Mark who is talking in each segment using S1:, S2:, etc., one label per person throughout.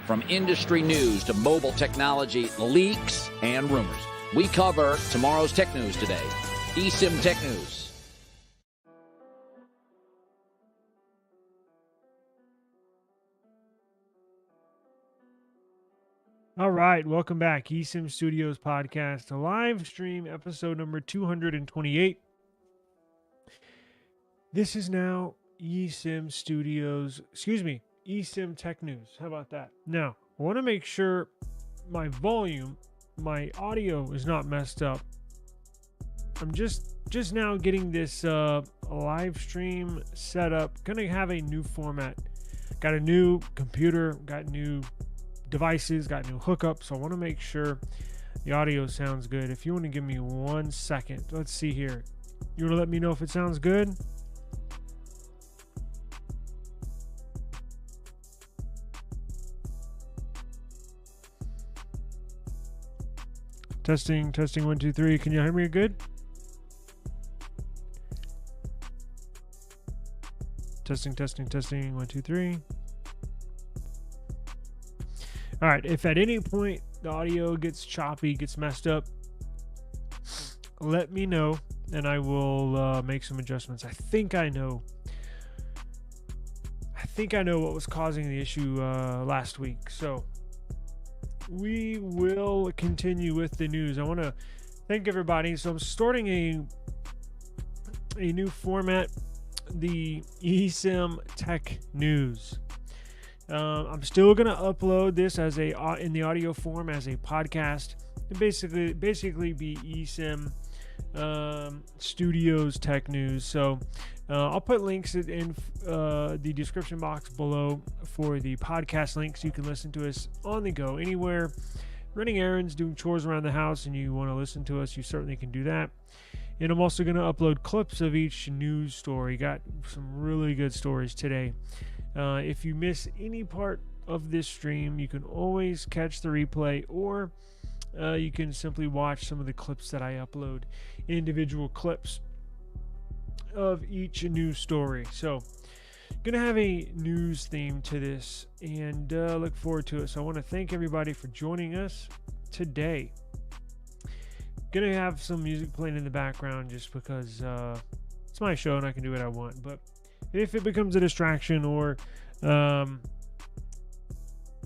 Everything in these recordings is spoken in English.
S1: From industry news to mobile technology, leaks, and rumors, we cover tomorrow's tech news today. eSIM Tech News.
S2: All right, welcome back. eSIM Studios Podcast, a live stream episode number 228. This is now eSIM Tech News. How about that? Now, I want to make sure my audio is not messed up. I'm just now getting this live stream set up. Gonna have a new format. Got a new computer, got new devices, got new hookups, so I want to make sure the audio sounds good. If you want to give me 1 second, let's see here. You want to let me know if it sounds good? Testing 1 2 3. Can you hear me good? Testing 1 2 3. All right, if at any point the audio gets choppy, gets messed up, let me know and I will make some adjustments. I think I know what was causing the issue last week. So we will continue with the news. I want to thank everybody. So I'm starting a new format, the eSIM Tech News. I'm still gonna upload this as in the audio form as a podcast. And basically be eSIM Studios Tech News. So I'll put links in the description box below for the podcast links. You can listen to us on the go anywhere, running errands, doing chores around the house, and you want to listen to us, you certainly can do that. And I'm also going to upload clips of each news story. Got some really good stories today. If you miss any part of this stream, you can always catch the replay, or you can simply watch some of the clips that I upload, individual clips of each news story. So gonna have a news theme to this, and look forward to it. So I want to thank everybody for joining us today. Gonna have some music playing in the background just because it's my show and I can do what I want. But if it becomes a distraction or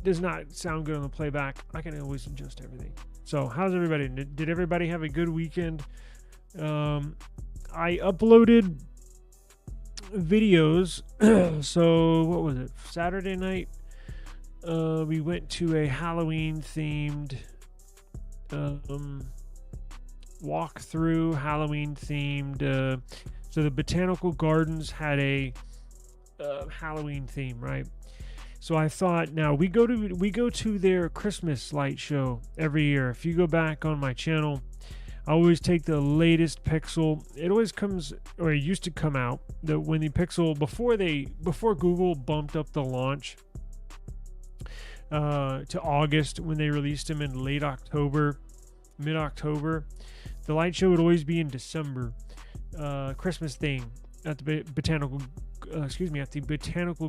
S2: does not sound good on the playback, I can always adjust everything. So how's everybody? Did everybody have a good weekend? I uploaded videos. So what was it? Saturday night, we went to a Halloween themed walkthrough. Halloween themed. So the Botanical Gardens had a Halloween theme, right? So I thought, now we go to their Christmas light show every year. If you go back on my channel, I always take the latest Pixel. It always comes, or it used to come out, that when the Pixel, before Google bumped up the launch to August, when they released them in late October, mid-October, the light show would always be in December. Christmas thing at the Botanical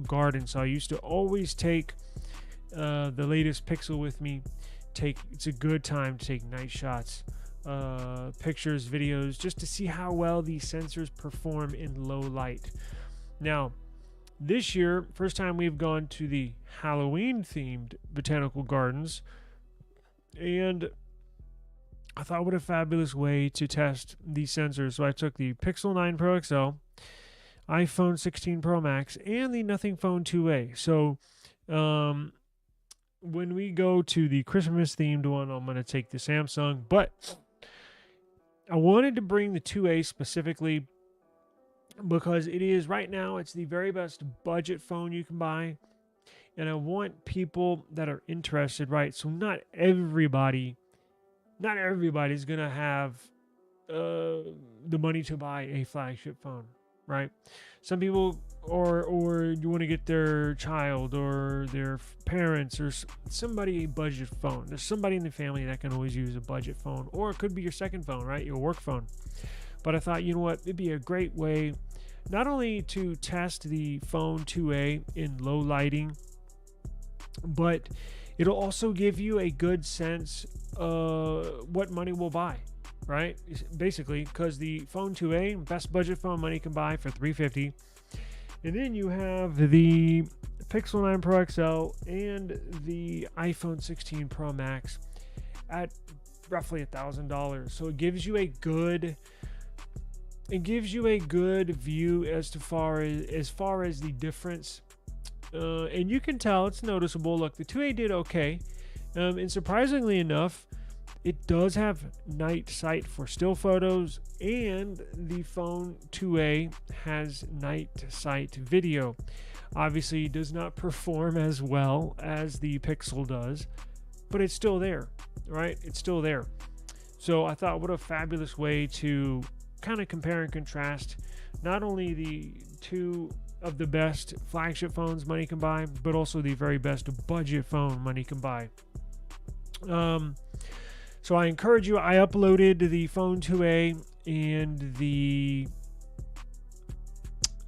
S2: Garden. So I used to always take the latest Pixel with me. It's a good time to take night shots, pictures, videos, just to see how well these sensors perform in low light. Now, this year, first time we've gone to the Halloween themed Botanical Gardens, and I thought, what a fabulous way to test these sensors. So I took the Pixel 9 Pro XL, iPhone 16 Pro Max, and the Nothing Phone 2A. So when we go to the Christmas themed one, I'm going to take the Samsung, but I wanted to bring the 2A specifically because it is, right now, it's the very best budget phone you can buy. And I want people that are interested, right? So not everybody's going to have the money to buy a flagship phone, right? Some people, or you want to get their child or their parents or somebody a budget phone. There's somebody in the family that can always use a budget phone, or it could be your second phone, right? Your work phone. But I thought, you know what? It'd be a great way not only to test the phone 2A in low lighting, but It'll also give you a good sense what money will buy, right? Basically, because the Phone 2a, best budget phone money can buy for $350. And then you have the Pixel 9 Pro XL and the iPhone 16 Pro Max at roughly $1,000. So it gives you a good view as far as the difference. And you can tell it's noticeable. Look, the 2A did okay. And surprisingly enough, it does have night sight for still photos, and the Phone 2a has night sight video. Obviously, it does not perform as well as the Pixel does, but it's still there, right? It's still there. So I thought, what a fabulous way to kind of compare and contrast not only the two of the best flagship phones money can buy, but also the very best budget phone money can buy. So I encourage you. I uploaded the Phone 2a and the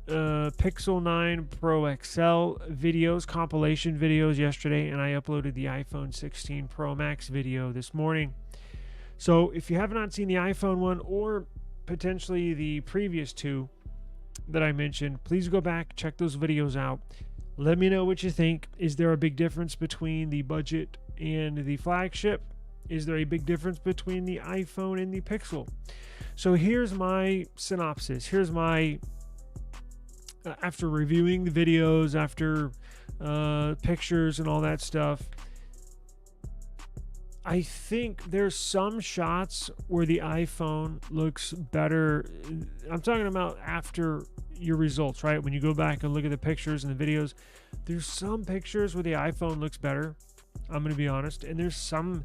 S2: Pixel 9 Pro XL videos, compilation videos yesterday, and I uploaded the iPhone 16 Pro Max video this morning. So if you have not seen the iPhone one or potentially the previous two that I mentioned, please go back, check those videos out. Let me know what you think. Is there a big difference between the budget and the flagship? Is there a big difference between the iPhone and the Pixel? So here's my synopsis. Here's my, after reviewing the videos, after pictures and all that stuff, I think there's some shots where the iPhone looks better. I'm talking about after your results, right? When you go back and look at the pictures and the videos, there's some pictures where the iPhone looks better. I'm going to be honest. And there's some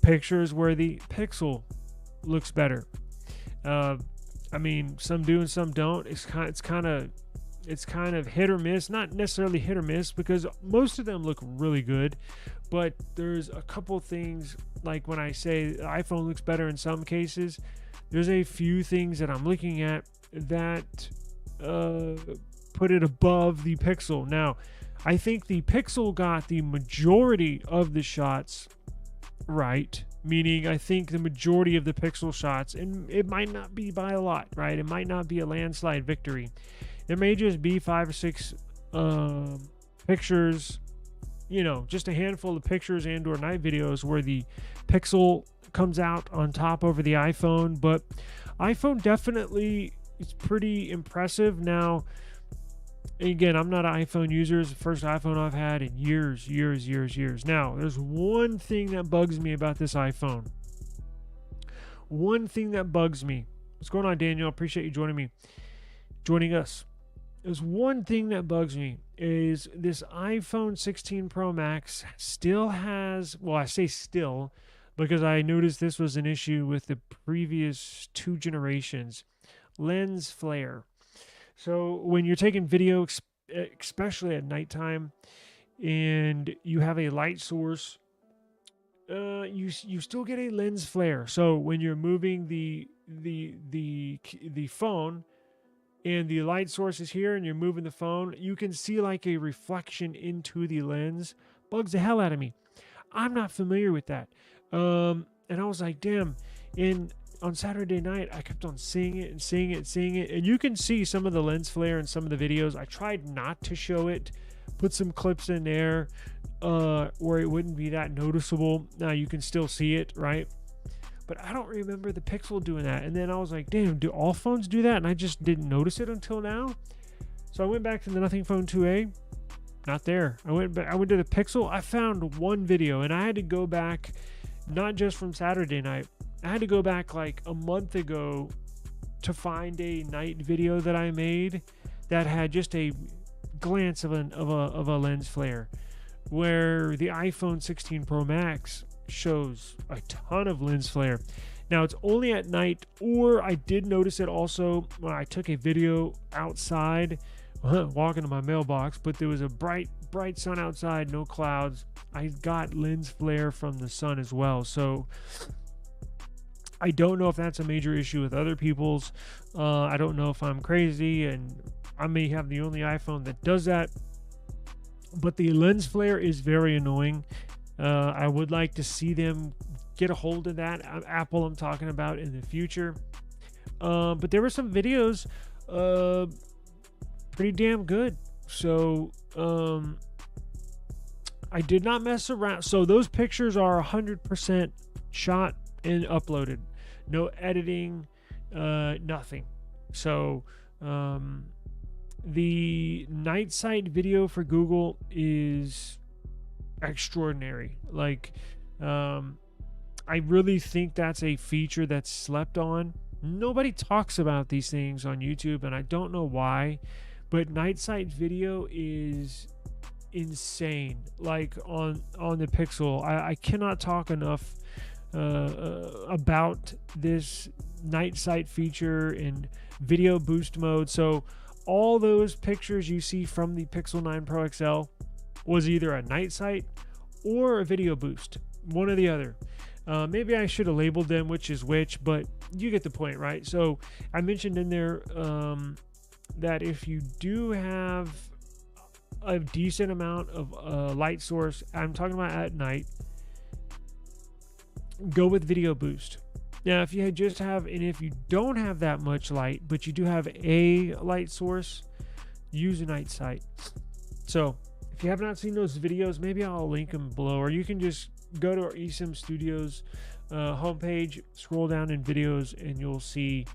S2: pictures where the Pixel looks better. I mean, some do and some don't. It's kind of hit or miss. Not necessarily hit or miss, because most of them look really good, but there's a couple things, like when I say the iPhone looks better in some cases, there's a few things that I'm looking at that put it above the Pixel. Now, I think the Pixel got the majority of the shots right, meaning I think the majority of the Pixel shots, and it might not be by a lot, right? It might not be a landslide victory. There may just be 5 or 6 pictures, just a handful of pictures and or night videos where the Pixel comes out on top over the iPhone, but iPhone definitely is pretty impressive. Now, again, I'm not an iPhone user. It's the first iPhone I've had in years. Now, there's one thing that bugs me about this iPhone. One thing that bugs me. What's going on, Daniel? Appreciate you joining us. There's one thing that bugs me is this iPhone 16 Pro Max still has, well, I say still because I noticed this was an issue with the previous 2 generations, lens flare. So when you're taking video, especially at nighttime, and you have a light source, you still get a lens flare. So when you're moving the phone and the light source is here and you're moving the phone, you can see like a reflection into the lens. Bugs the hell out of me. I'm not familiar with that. And I was like, damn. And on Saturday night, I kept on seeing it. And you can see some of the lens flare in some of the videos. I tried not to show it. Put some clips in there where it wouldn't be that noticeable. Now you can still see it, right? But I don't remember the Pixel doing that. And then I was like, damn, do all phones do that? And I just didn't notice it until now. So I went back to the Nothing Phone 2a. Not there. I went to the Pixel. I found one video, and I had to go back, not just from Saturday night. I had to go back like a month ago to find a night video that I made that had just a glance of a lens flare, where the iPhone 16 Pro Max shows a ton of lens flare. Now it's only at night, or I did notice it also when I took a video outside, walking to my mailbox, but there was a bright sun outside, no clouds. I got lens flare from the sun as well. So I don't know if that's a major issue with other people's. I don't know if I'm crazy and I may have the only iPhone that does that. But the lens flare is very annoying. I would like to see them get a hold of that. Apple, I'm talking about in the future. But there were some videos pretty damn good. So I did not mess around. So those pictures are 100% shot and uploaded. No editing, nothing. So the night sight video for Google is extraordinary. Like, I really think that's a feature that's slept on. Nobody talks about these things on YouTube, and I don't know why, but night sight video is insane. Like on the Pixel, I cannot talk enough about this night sight feature and video boost mode. So all those pictures you see from the Pixel 9 Pro XL was either a night sight or a video boost, one or the other. Maybe I should have labeled them which is which, but you get the point, right? So I mentioned in there that if you do have a decent amount of light source, I'm talking about at night, go with video boost. Now, if you just have, and if you don't have that much light, but you do have a light source, use a night sight. So if you have not seen those videos, maybe I'll link them below, or you can just go to our eSIM Studios homepage, scroll down in videos, and you'll see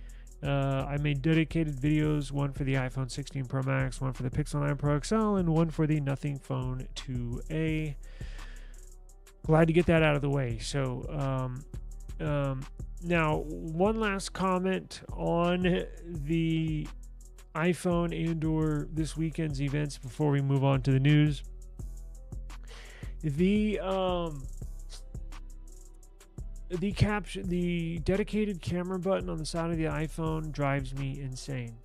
S2: I made dedicated videos, one for the iPhone 16 Pro Max, one for the Pixel 9 Pro XL, and one for the Nothing Phone 2A. Glad to get that out of the way. So now, one last comment on the iPhone and/or this weekend's events before we move on to the news. The dedicated camera button on the side of the iPhone drives me insane.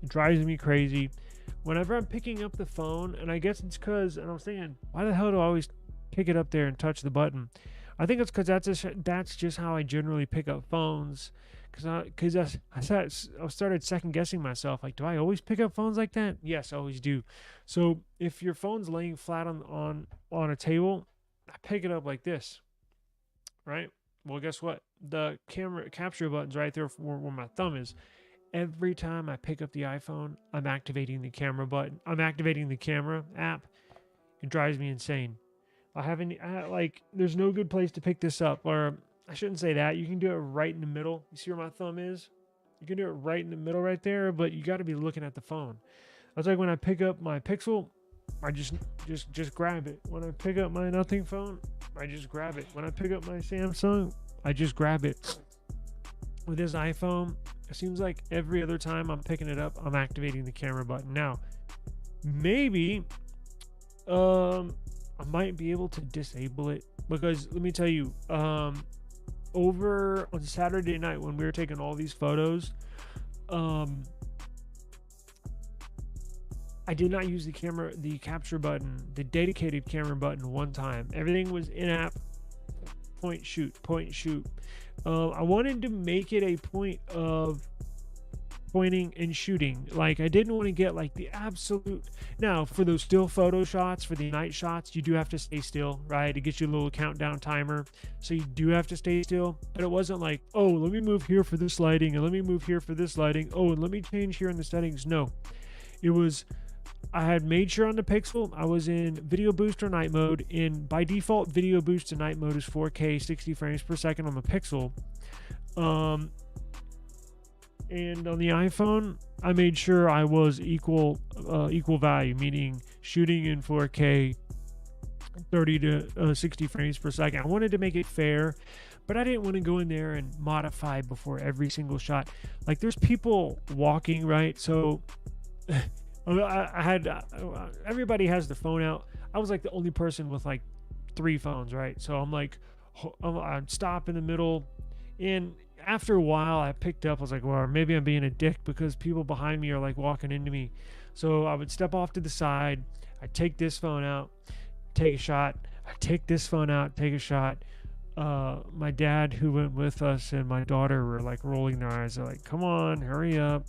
S2: It drives me crazy. Whenever I'm picking up the phone, and I guess it's because, and I was thinking, why the hell do I always pick it up there and touch the button? I think it's because that's just how I generally pick up phones. Because I started second guessing myself. Like, do I always pick up phones like that? Yes, I always do. So if your phone's laying flat on a table, I pick it up like this, right? Well, guess what? The camera capture button's right there where my thumb is. Every time I pick up the iPhone, I'm activating the camera button. I'm activating the camera app. It drives me insane. There's no good place to pick this up, or I shouldn't say that. You can do it right in the middle. You see where my thumb is? You can do it right in the middle right there, but you got to be looking at the phone. That's like when I pick up my Pixel, I just grab it. When I pick up my Nothing phone, I just grab it. When I pick up my Samsung, I just grab it. With this iPhone, it seems like every other time I'm picking it up, I'm activating the camera button. Now, maybe I might be able to disable it, because let me tell you, over on Saturday night when we were taking all these photos, I did not use the capture button, the dedicated camera button one time. Everything was in-app, point, shoot. I wanted to make it a point of pointing and shooting. Like, I didn't want to get like the absolute. Now, for those still photo shots, for the night shots, you do have to stay still, right? It gets you a little countdown timer, so you do have to stay still. But it wasn't like, oh, let me move here for this lighting, and let me move here for this lighting. Oh, and let me change here in the settings. No, it was, I had made sure on the Pixel I was in video boost or night mode. And by default, video boost to night mode is 4K 60 frames per second on the Pixel. And on the iPhone, I made sure I was equal value, meaning shooting in 4K 30 to 60 frames per second. I wanted to make it fair, but I didn't want to go in there and modify before every single shot. Like, there's people walking, right? So I had everybody has their phone out. I was like the only person with like 3 phones, right? So I'm like, I'd stop in the middle, and after a while I picked up, I was like, well, maybe I'm being a dick because people behind me are like walking into me. So I would step off to the side, I'd take this phone out, take a shot, I'd take this phone out, take a shot. My dad, who went with us, and my daughter were like rolling their eyes. They're like, come on, hurry up.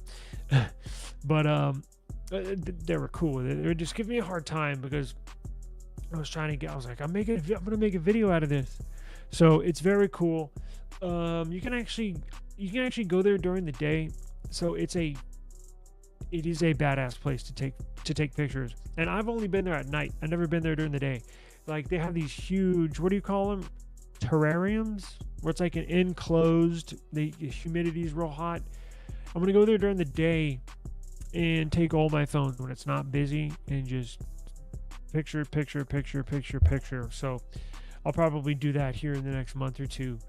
S2: But they were cool with it. They would just give me a hard time because I was like, I'm going to make a video out of this. So it's very cool. You can actually go there during the day. So it is a badass place to take pictures. And I've only been there at night. I've never been there during the day. Like, they have these huge, what do you call them? Terrariums, where it's like an enclosed, the humidity is real hot. I'm going to go there during the day and take all my phones when it's not busy and just picture. So I'll probably do that here in the next month or two.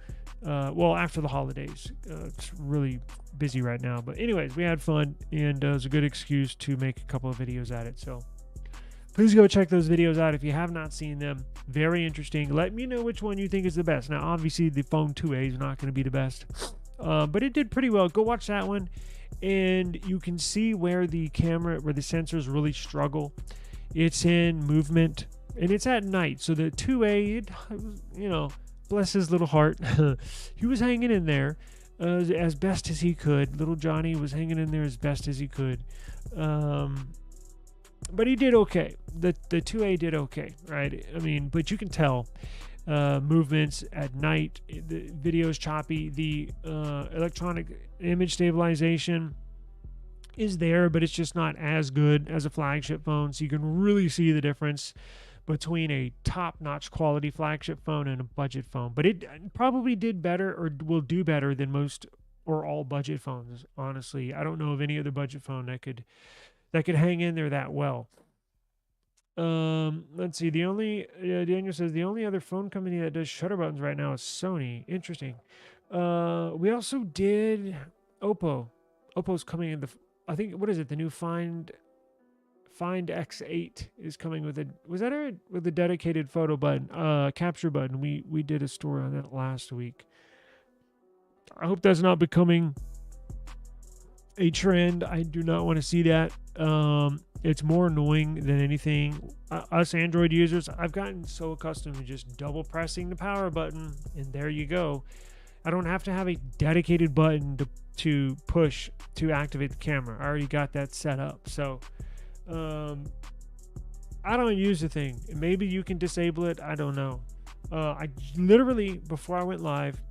S2: Well, after the holidays. It's really busy right now. But anyways, we had fun, and it was a good excuse to make a couple of videos at it. So please go check those videos out if you have not seen them. Very interesting. Let me know which one you think is the best. Now, obviously, the phone 2A is not going to be the best. But it did pretty well. Go watch that one. And you can see where the sensors really struggle. It's in movement, and it's at night. So the 2A, bless his little heart, he was hanging in there as best as he could. Little Johnny was hanging in there as best as he could. But he did okay. The 2A did okay, right? I mean, but you can tell movements at night. The video is choppy. The electronic image stabilization is there, but it's just not as good as a flagship phone. So you can really see the difference between a top-notch quality flagship phone and a budget phone. But it probably did better, or will do better than most or all budget phones. Honestly, I don't know of any other budget phone that could hang in there that well. Let's see. Daniel says the only other phone company that does shutter buttons right now is Sony. Interesting. We also did Oppo. Oppo's coming in I think, what is it? The new Find X8 is coming with with a dedicated photo button, capture button. We did a story on that last week. I hope that's not becoming a trend. I do not want to see that. It's more annoying than anything. Us Android users, I've gotten so accustomed to just double pressing the power button, and there you go. I don't have to have a dedicated button to push to activate the camera. I already got that set up. So I don't use the thing. Maybe you can disable it. I don't know. I literally, before I went live,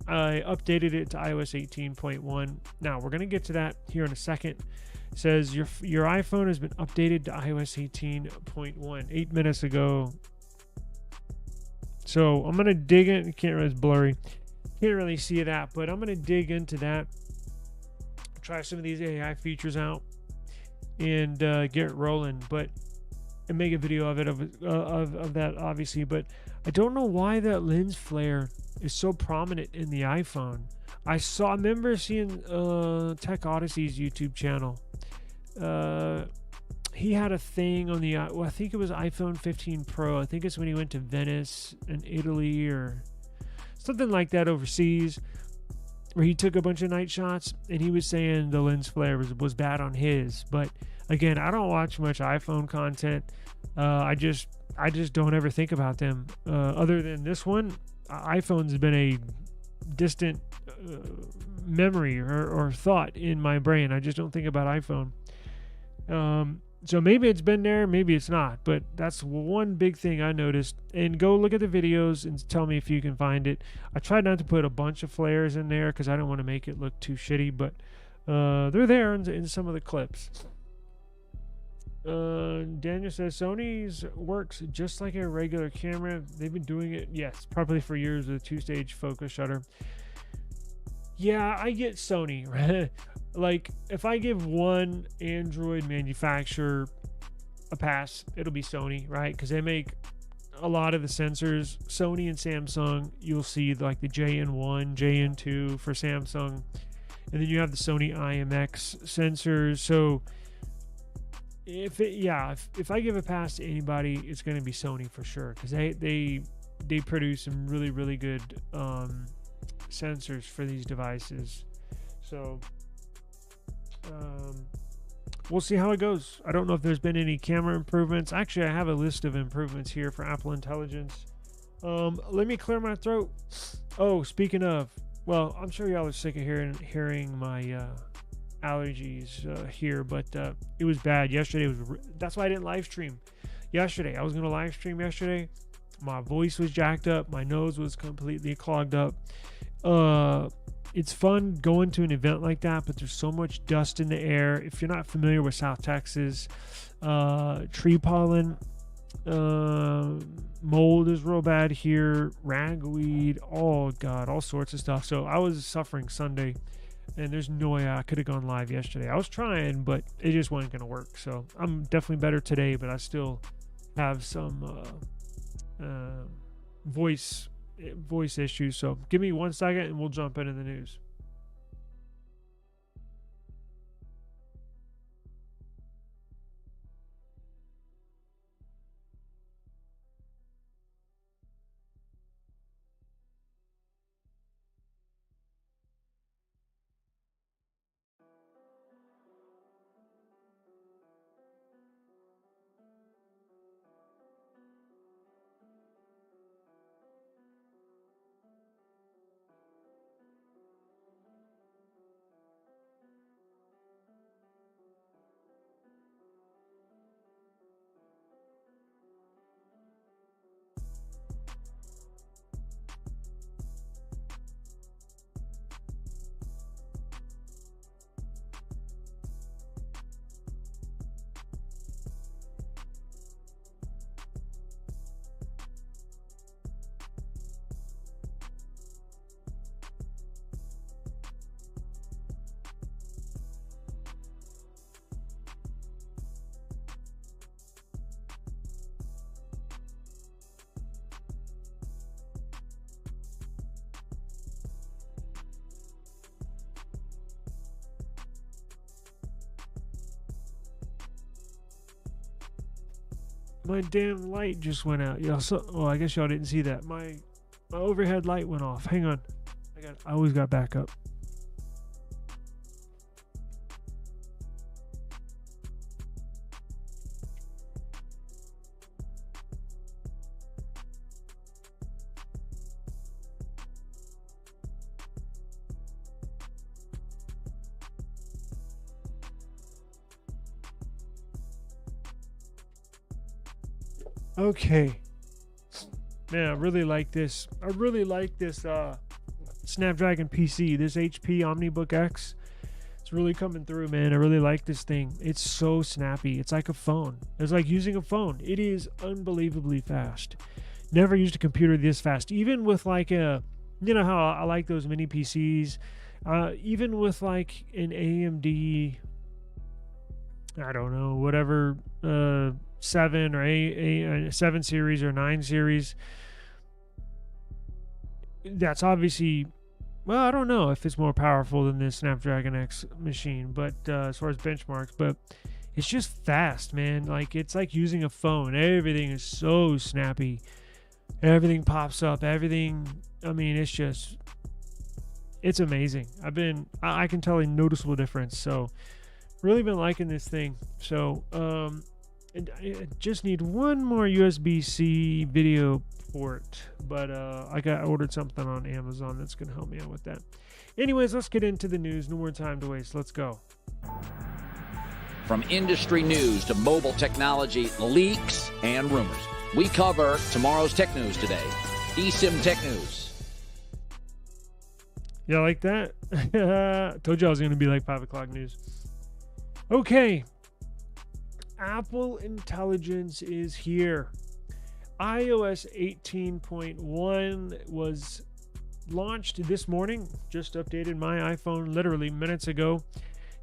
S2: I updated it to iOS 18.1. Now, we're going to get to that here in a second. It says your iPhone has been updated to iOS 18.1 8 minutes ago. So I'm going to dig in. Can't really, it's blurry. Can't really see that, but I'm going to dig into that. Try some of these AI features out and get it rolling, and make a video of it of that, obviously. But I don't know why that lens flare is so prominent in the iPhone. I remember seeing Tech Odyssey's YouTube channel. He had a thing on I think it was iPhone 15 Pro. I think it's when he went to Venice and Italy or something like that overseas, where he took a bunch of night shots, and he was saying the lens flare was bad on his. But again, I don't watch much iPhone content. I just don't ever think about them. Other than this one, iPhone's been a distant memory or thought in my brain. I just don't think about iPhone. So maybe it's been there, maybe it's not, but that's one big thing I noticed. And go look at the videos and tell me if you can find it. I tried not to put a bunch of flares in there because I don't want to make it look too shitty, but they're there in some of the clips. Daniel says Sony's works just like a regular camera. They've been doing it, yes, probably for years with a 2-stage focus shutter. Yeah, I get Sony, right? Like, if I give one Android manufacturer a pass, it'll be Sony, right? Because they make a lot of the sensors. Sony and Samsung, you'll see like the JN1, JN2 for Samsung, and then you have the Sony IMX sensors. So if I give a pass to anybody, it's going to be Sony for sure, because they produce some really, really good sensors for these devices. So we'll see how it goes. I don't know if there's been any camera improvements. Actually, I have a list of improvements here for Apple Intelligence. Let me clear my throat. Oh, speaking of, well, I'm sure y'all are sick of hearing my allergies here, but it was bad yesterday. That's why I didn't live stream yesterday. I was going to live stream yesterday. My voice was jacked up. My nose was completely clogged up. It's fun going to an event like that, but there's so much dust in the air. If you're not familiar with South Texas, tree pollen, mold is real bad here, ragweed, oh God, all sorts of stuff. So I was suffering Sunday, and there's no way I could have gone live yesterday. I was trying, but it just wasn't going to work. So I'm definitely better today, but I still have some voice issues. So give me 1 second and we'll jump into the news. My damn light just went out. I guess y'all didn't see that. My overhead light went off. Hang on. I always got backup. Okay, man, I really like this. Snapdragon PC, this HP OmniBook X. It's really coming through, man. I really like this thing. It's so snappy. It's like a phone. It's like using a phone. It is unbelievably fast. Never used a computer this fast. Even with like how I like those mini PCs. Even with like an AMD, I don't know, whatever, 7 or 7 series or 9 series. That's obviously, well, I don't know if it's more powerful than this Snapdragon X machine, but as far as benchmarks, but it's just fast, man. Like, it's like using a phone. Everything is so snappy. Everything pops up. Everything, I mean, it's amazing. I can tell a noticeable difference. So really been liking this thing. So, and I just need one more USB-C video port, but I ordered something on Amazon that's going to help me out with that. Anyways, let's get into the news. No more time to waste. Let's go.
S1: From industry news to mobile technology, leaks, and rumors, we cover tomorrow's tech news today. eSIM Tech News.
S2: Yeah, like that? Told you I was going to be like 5 o'clock news. Okay. Apple Intelligence is here. iOS 18.1 was launched this morning. Just updated my iPhone literally minutes ago.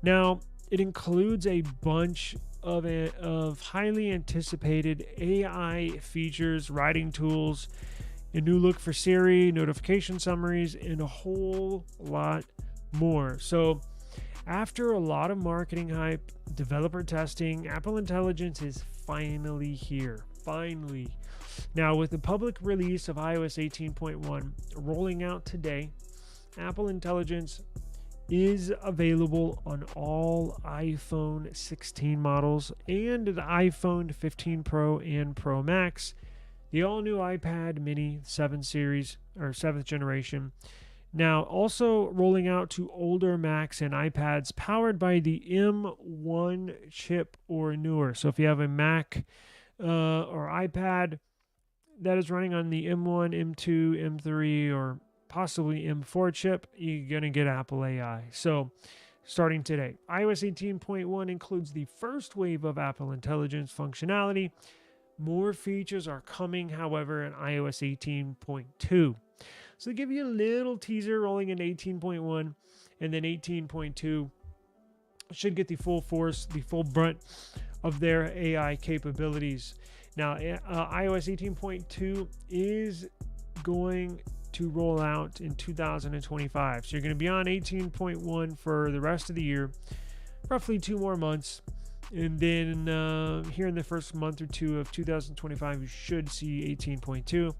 S2: Now, it includes a bunch of highly anticipated AI features, writing tools, a new look for Siri, notification summaries, and a whole lot more. So, after a lot of marketing hype, developer testing, Apple Intelligence is finally here. Finally. Now, with the public release of iOS 18.1 rolling out today, Apple Intelligence is available on all iPhone 16 models and the iPhone 15 Pro and Pro Max, the all-new iPad mini 7 series, or 7th generation. Now, also rolling out to older Macs and iPads powered by the M1 chip or newer. So if you have a Mac or iPad that is running on the M1, M2, M3, or possibly M4 chip, you're going to get Apple AI. So starting today, iOS 18.1 includes the first wave of Apple Intelligence functionality. More features are coming, however, in iOS 18.2. So they give you a little teaser rolling into 18.1, and then 18.2 should get the full force, the full brunt of their AI capabilities. Now, iOS 18.2 is going to roll out in 2025. So you're going to be on 18.1 for the rest of the year, roughly 2 more months. And then here in the first month or two of 2025, you should see 18.2.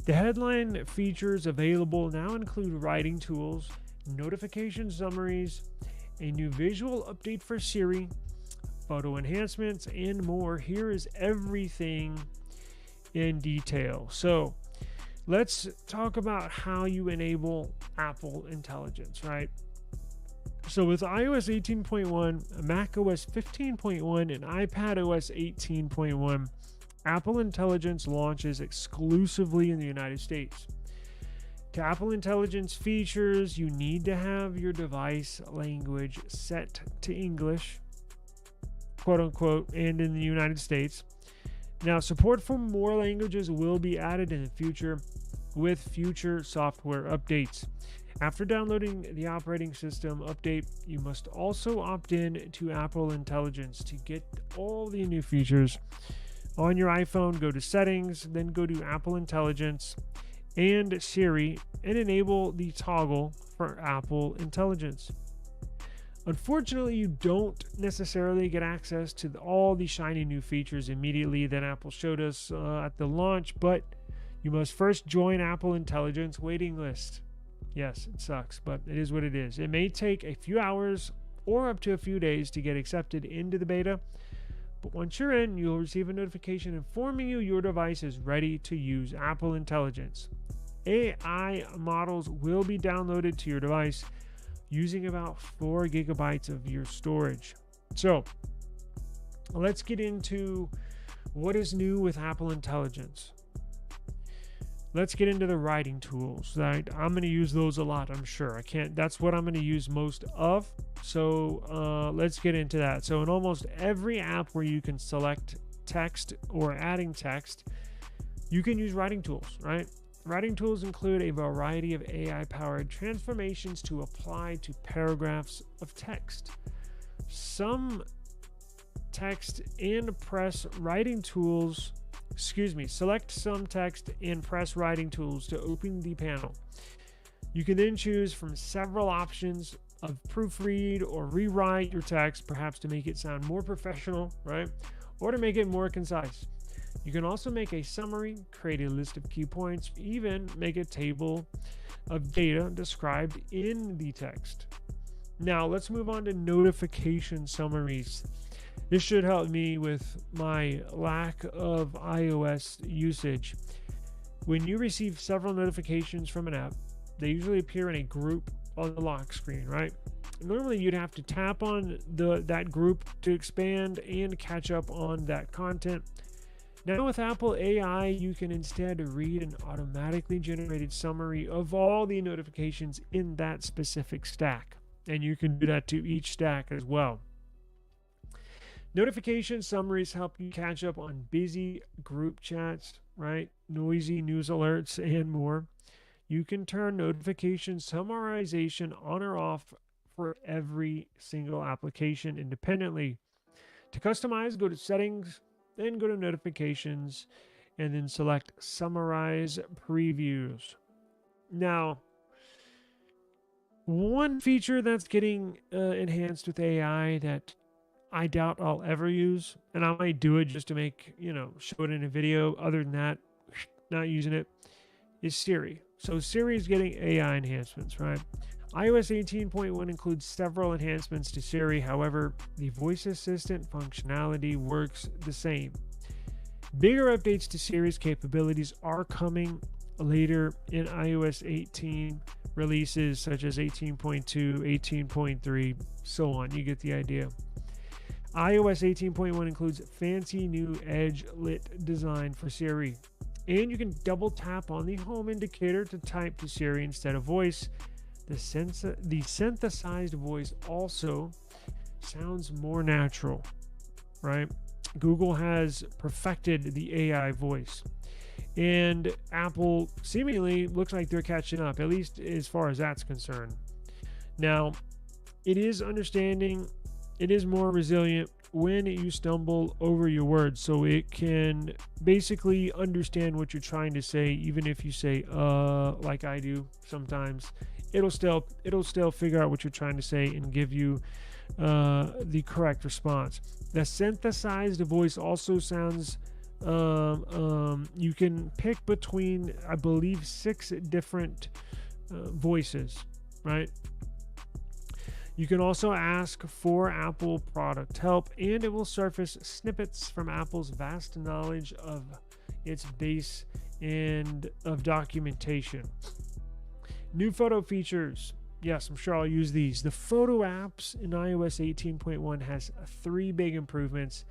S2: The headline features available now include writing tools, notification summaries, a new visual update for Siri, photo enhancements, and more. Here is everything in detail. So let's talk about how you enable Apple Intelligence, right? So with iOS 18.1, macOS 15.1, and iPadOS 18.1, Apple Intelligence launches exclusively in the United States. To Apple Intelligence features, you need to have your device language set to English, quote unquote, and in the United States. Now, support for more languages will be added in the future with future software updates. After downloading the operating system update, you must also opt in to Apple Intelligence to get all the new features. On your iPhone, go to Settings, then go to Apple Intelligence and Siri, and enable the toggle for Apple Intelligence. Unfortunately, you don't necessarily get access to all the shiny new features immediately that Apple showed us at the launch, but you must first join Apple Intelligence waiting list. Yes, it sucks, but it is what it is. It may take a few hours or up to a few days to get accepted into the beta, but once you're in, you'll receive a notification informing you your device is ready to use Apple Intelligence. AI models will be downloaded to your device using about 4 gigabytes of your storage. So let's get into what is new with Apple Intelligence. Let's get into the writing tools. Right? I'm going to use those a lot, I'm sure. That's what I'm going to use most of. So let's get into that. So in almost every app where you can select text or adding text, you can use writing tools, right? Writing tools include a variety of AI-powered transformations to apply to paragraphs of text. Some text and press writing tools select some text and press writing tools to open the panel. You can then choose from several options of proofread or rewrite your text, perhaps to make it sound more professional, right? Or to make it more concise. You can also make a summary, create a list of key points, even make a table of data described in the text. Now, let's move on to notification summaries. This should help me with my lack of iOS usage. When you receive several notifications from an app, they usually appear in a group on the lock screen, right? Normally, you'd have to tap on that group to expand and catch up on that content. Now with Apple AI, you can instead read an automatically generated summary of all the notifications in that specific stack. And you can do that to each stack as well. Notification summaries help you catch up on busy group chats, right? Noisy news alerts, and more. You can turn notification summarization on or off for every single application independently. To customize, go to Settings, then go to Notifications, and then select Summarize Previews. Now, one feature that's getting enhanced with AI that I doubt I'll ever use, and I might do it just to make, show it in a video. Other than that, not using it, is Siri. So Siri is getting AI enhancements, right? iOS 18.1 includes several enhancements to Siri. However, the voice assistant functionality works the same. Bigger updates to Siri's capabilities are coming later in iOS 18 releases, such as 18.2, 18.3, so on. You get the idea. iOS 18.1 includes fancy new edge lit design for Siri. And you can double tap on the home indicator to type to Siri instead of voice. The synthesized voice also sounds more natural, right? Google has perfected the AI voice. And Apple seemingly looks like they're catching up, at least as far as that's concerned. Now, it is more resilient when you stumble over your words, so it can basically understand what you're trying to say, even if you say like I do sometimes. It'll still figure out what you're trying to say and give you the correct response. The synthesized voice also sounds you can pick between, I believe, 6 different voices, right? You can also ask for Apple product help, and it will surface snippets from Apple's vast knowledge of its base and of documentation. New photo features. Yes, I'm sure I'll use these. The photo apps in iOS 18.1 has 3 big improvements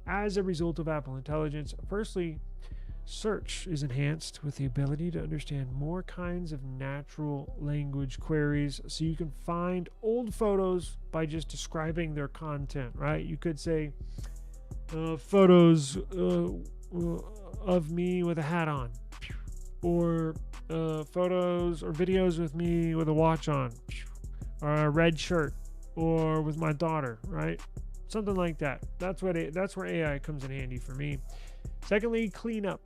S2: as a result of Apple Intelligence. Firstly, search is enhanced with the ability to understand more kinds of natural language queries, so you can find old photos by just describing their content, right? You could say photos of me with a hat on, or photos or videos with me with a watch on, or a red shirt, or with my daughter, right? Something like that. That's where AI comes in handy for me. Secondly, cleanup.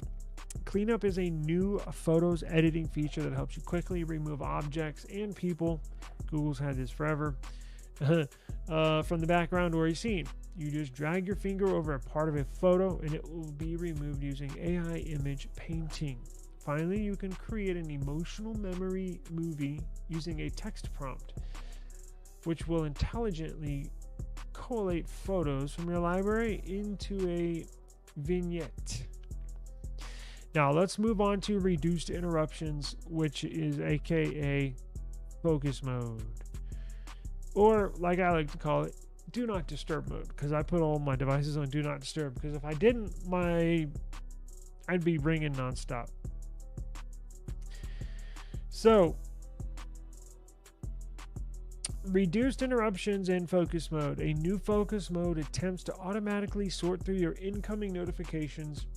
S2: Cleanup is a new photos editing feature that helps you quickly remove objects and people. Google's had this forever. From the background or a scene. You just drag your finger over a part of a photo and it will be removed using AI image painting. Finally, you can create an emotional memory movie using a text prompt, which will intelligently collate photos from your library into a vignette. Now let's move on to reduced interruptions, which is aka focus mode, or like I like to call it, do not disturb mode, because I put all my devices on do not disturb, because if I didn't, I'd be ringing nonstop. So reduced interruptions and focus mode. A new focus mode attempts to automatically sort through your incoming notifications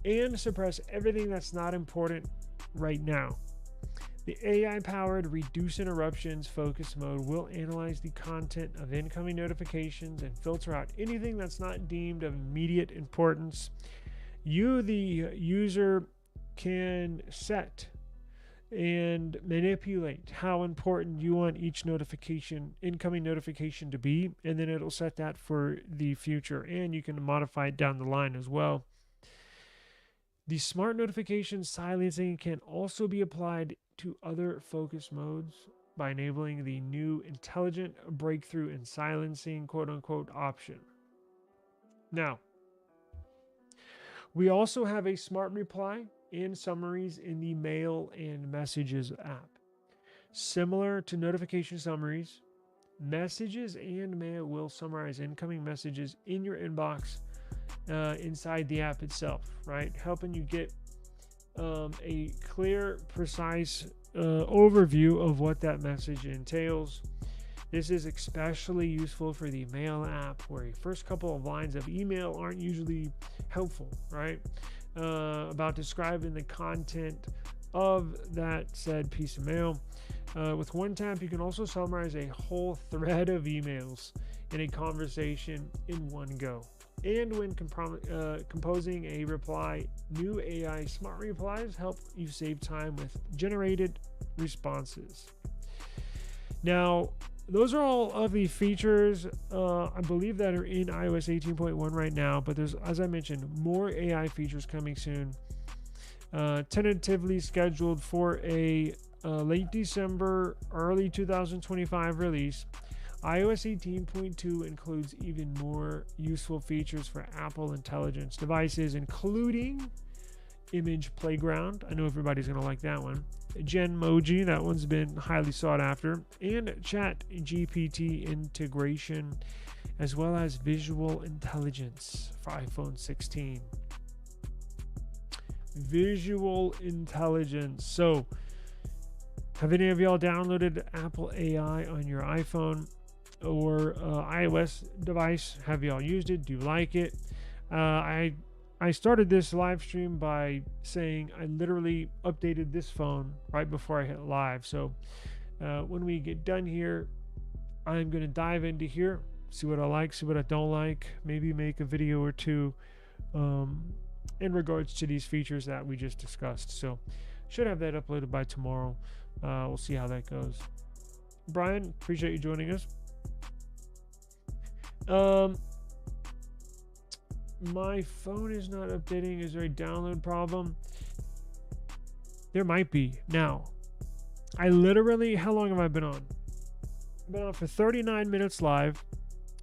S2: and suppress everything that's not important right now. The AI-powered reduce interruptions focus mode will analyze the content of incoming notifications and filter out anything that's not deemed of immediate importance. You, the user, can set and manipulate how important you want each incoming notification to be, and then it'll set that for the future, and you can modify it down the line as well. The smart notification silencing can also be applied to other focus modes by enabling the new intelligent breakthrough in silencing quote-unquote option. Now, we also have a smart reply and summaries in the Mail and Messages app. Similar to notification summaries, Messages and Mail will summarize incoming messages in your inbox inside the app itself, right? Helping you get a clear, precise overview of what that message entails. This is especially useful for the Mail app, where the first couple of lines of email aren't usually helpful, right? About describing the content of that said piece of mail. With one tap, you can also summarize a whole thread of emails in a conversation in one go. And when composing a reply, new AI smart replies help you save time with generated responses. Now, those are all of the features I believe that are in iOS 18.1 right now, but there's, as I mentioned, more AI features coming soon. Tentatively scheduled for a late December, early 2025 release. iOS 18.2 includes even more useful features for Apple Intelligence devices, including Image Playground. I know everybody's going to like that one. Genmoji, that one's been highly sought after. And Chat GPT integration. as well as visual intelligence for iPhone 16. Visual intelligence. So, have any of y'all downloaded Apple AI on your iPhone or iOS device? Have y'all used it? Do you like it? I started this live stream by saying I literally updated this phone right before I hit live. So when we get done here, I'm going to dive into here, see what I like, see what I don't like, maybe make a video or two in regards to these features that we just discussed. So should have that uploaded by tomorrow. We'll see how that goes. Brian, appreciate you joining us. My phone is not updating. Is there a download problem? There might be. Now, I literally, how long have I been on? I've been on for 39 minutes live.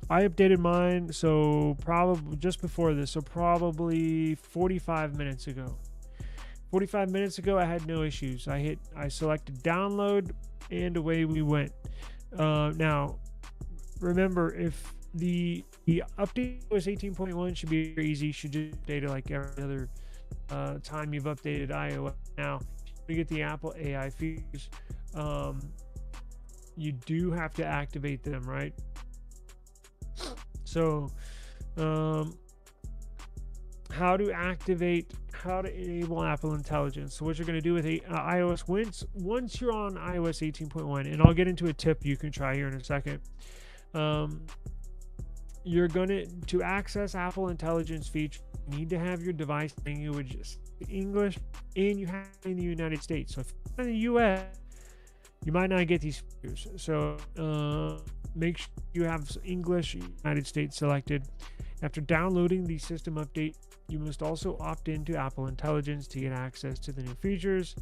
S2: I updated mine, so probably just before this, so probably 45 minutes ago. 45 minutes ago, I had no issues. I selected download, and away we went. Now, remember, if the update was 18.1, should be very easy. Should just update it like every other time you've updated iOS. Now, to get the Apple AI features, you do have to activate them, right? So, how to enable Apple Intelligence. So what you're going to do with iOS, once you're on iOS 18.1, and I'll get into a tip you can try here in a second. You're going to access Apple Intelligence feature, you need to have your device language English, and you have it in the United States. So if you're in the US, you might not get these features. So make sure you have English United States selected. After downloading the system update, you must also opt into Apple Intelligence to get access to the new features.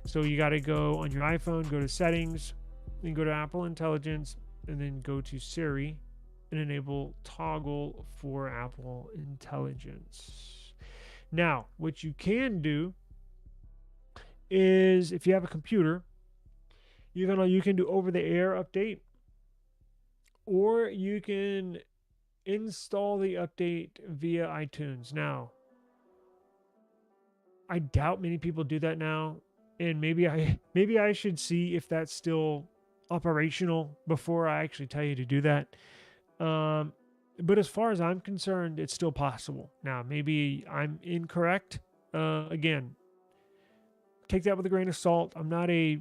S2: So you got to go on your iPhone, go to settings, then go to Apple Intelligence, and then go to Siri and enable toggle for Apple Intelligence. Now, what you can do is, if you have a computer, you can do over-the-air update, or you can install the update via iTunes. Now, I doubt many people do that now, and maybe I should see if that's still operational before I actually tell you to do that. But as far as I'm concerned, it's still possible. Now, maybe I'm incorrect. Again, take that with a grain of salt. I'm not a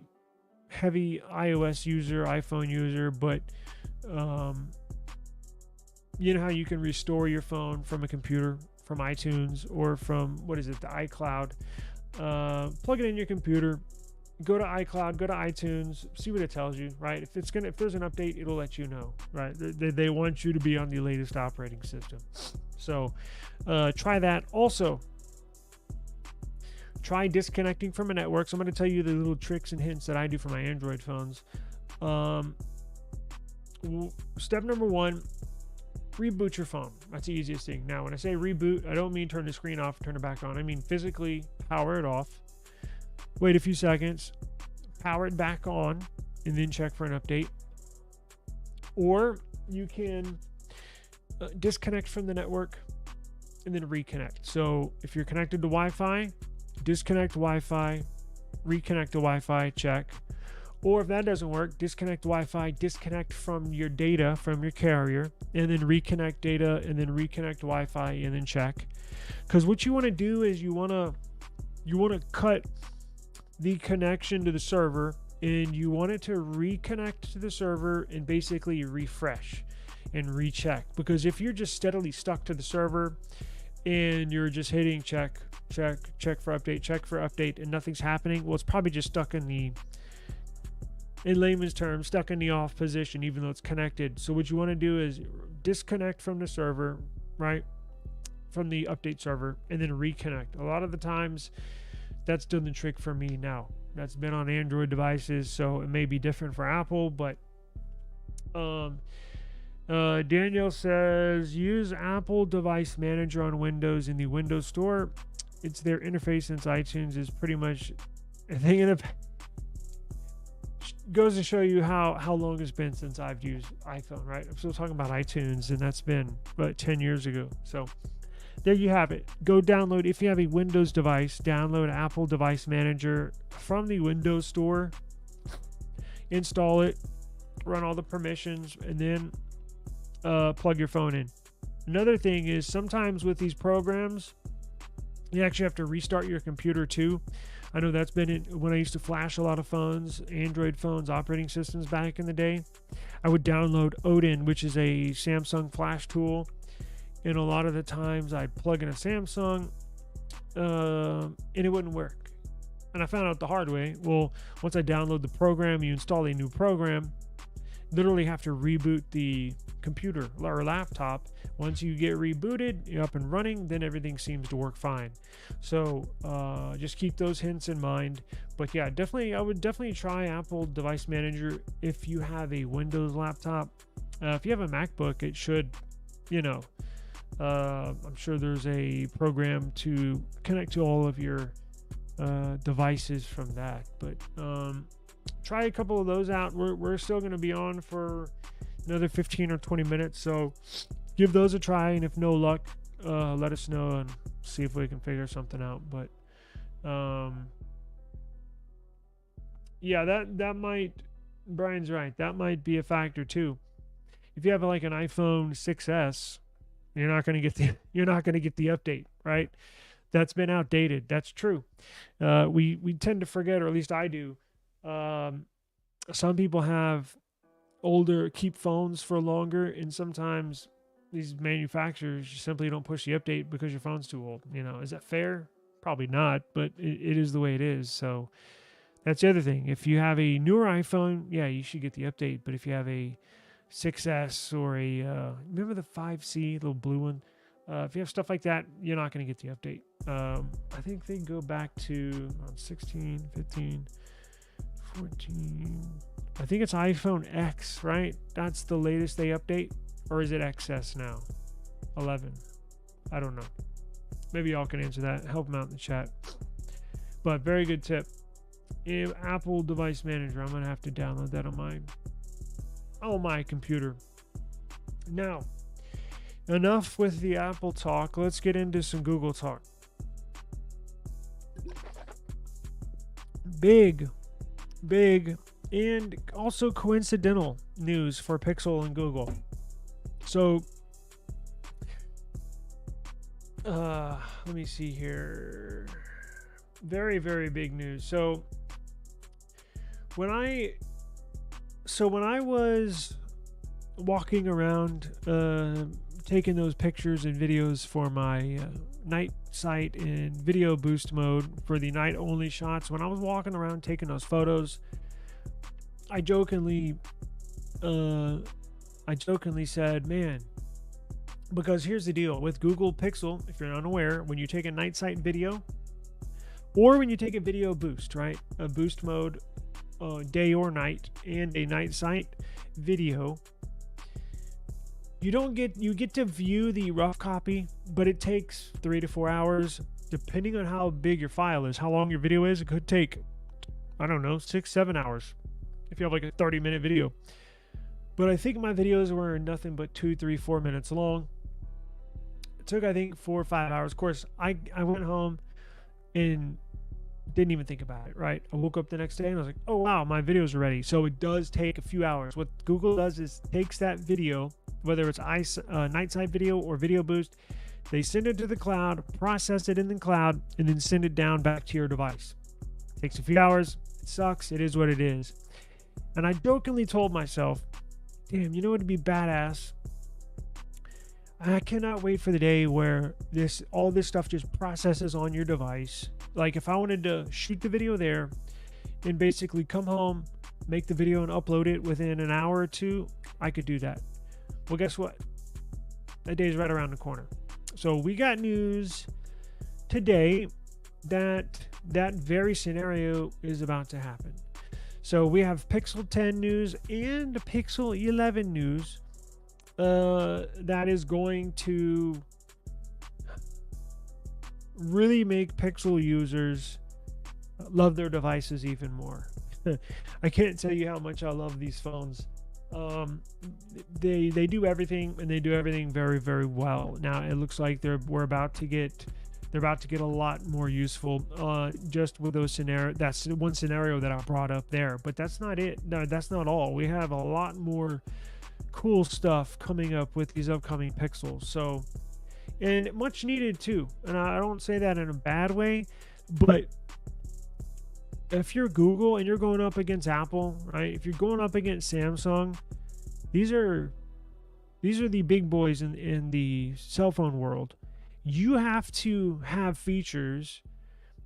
S2: heavy iOS user, iPhone user, but you know how you can restore your phone from a computer, from iTunes, or from, the iCloud. Plug it in your computer, go to iCloud, go to iTunes, see what it tells you, right? If there's an update, it'll let you know, right? They want you to be on the latest operating system. So try that. Also, try disconnecting from a network. So I'm going to tell you the little tricks and hints that I do for my Android phones. Step number 1, reboot your phone. That's the easiest thing. Now, when I say reboot, I don't mean turn the screen off, turn it back on. I mean physically power it off, wait a few seconds, power it back on, and then check for an update. Or you can disconnect from the network and then reconnect. So if you're connected to Wi-Fi, disconnect Wi-Fi, reconnect to Wi-Fi, check. Or if that doesn't work, disconnect Wi-Fi, disconnect from your data from your carrier, and then reconnect data, and then reconnect Wi-Fi, and then check. Because what you want to do is you want to cut the connection to the server, and you want it to reconnect to the server and basically refresh and recheck. Because if you're just steadily stuck to the server and you're just hitting check for update, and nothing's happening, well, it's probably just stuck in layman's terms, stuck in the off position, even though it's connected. So what you want to do is disconnect from the server, right? From the update server, and then reconnect. A lot of the times, that's done the trick for me now. That's been on Android devices, so it may be different for Apple, but Daniel says, use Apple Device Manager on Windows in the Windows Store. It's their interface, since iTunes is pretty much a thing in the goes to show you how long it's been since I've used iPhone, right? I'm still talking about iTunes, and that's been about 10 years ago. So there you have it. Go download, if you have a Windows device, download Apple Device Manager from the Windows Store, install it, run all the permissions, and then plug your phone in. Another thing is sometimes with these programs, you actually have to restart your computer too. I know that's been when I used to flash a lot of phones, Android phones, operating systems back in the day. I would download Odin, which is a Samsung flash tool. And a lot of the times I'd plug in a Samsung and it wouldn't work. And I found out the hard way. Well, once I download the program, you install a new program, literally have to reboot the computer or laptop. Once you get rebooted, you're up and running, then everything seems to work fine. So just keep those hints in mind. But yeah, I would definitely try Apple Device Manager if you have a Windows laptop. If you have a MacBook, it should, I'm sure there's a program to connect to all of your devices from that. But try a couple of those out. We're still going to be on for another 15 or 20 minutes, so give those a try, and if no luck, let us know and see if we can figure something out. But yeah, that might, Brian's right, that might be a factor too. If you have like an iPhone 6s, you're not going to get the update, right? That's been outdated. That's true. We tend to forget, or at least I do. Some people keep phones for longer, and sometimes these manufacturers simply don't push the update because your phone's too old. Is that fair? Probably not, but it is the way it is. So that's the other thing. If you have a newer iPhone, yeah, you should get the update. But if you have a 6S or remember the 5C, little blue one? If you have stuff like that, you're not going to get the update. I think they go back to 16, 15, 14. I think it's iPhone X, right? That's the latest they update. Or is it XS now? 11. I don't know. Maybe y'all can answer that. Help them out in the chat. But very good tip. Apple Device Manager. I'm going to have to download that on my computer. Now, enough with the Apple talk. Let's get into some Google talk. Big, and also coincidental news for Pixel and Google. So, let me see here. Very, very big news. So when I was walking around, taking those pictures and videos for my night sight in video boost mode for the night only shots, when I was walking around taking those photos, I jokingly said, man, because here's the deal with Google Pixel, if you're unaware, when you take a night sight video or when you take a video boost, right, a boost mode, day or night, and a night sight video, you get to view the rough copy, but it takes 3 to 4 hours depending on how big your file is, how long your video is. It could take, I don't know, 6-7 hours if you have like a 30-minute video. But I think my videos were nothing but 2, 3, 4 minutes long. It took, I think, 4 or 5 hours. Of course, I went home and didn't even think about it, right? I woke up the next day and I was like, oh wow, my videos are ready. So it does take a few hours. What Google does is takes that video, whether it's night sight video or video boost, they send it to the cloud, process it in the cloud, and then send it down back to your device. It takes a few hours. It sucks. It is what it is. And I jokingly told myself, damn, it'd be badass. I cannot wait for the day where all this stuff just processes on your device. Like if I wanted to shoot the video there and basically come home, make the video and upload it within an hour or two, I could do that. Well, guess what? That day is right around the corner. So we got news today that very scenario is about to happen. So we have Pixel 10 news and Pixel 11 news that is going to really make Pixel users love their devices even more. I can't tell you how much I love these phones. They do everything, and they do everything very, very well. Now it looks like they're about to get a lot more useful, just with those scenarios. That's one scenario that I brought up there, but that's not it. No, that's not all. We have a lot more cool stuff coming up with these upcoming Pixels. So, and much needed too. And I don't say that in a bad way, but if you're Google and you're going up against Apple, right? If you're going up against Samsung, these are the big boys in the cell phone world. You have to have features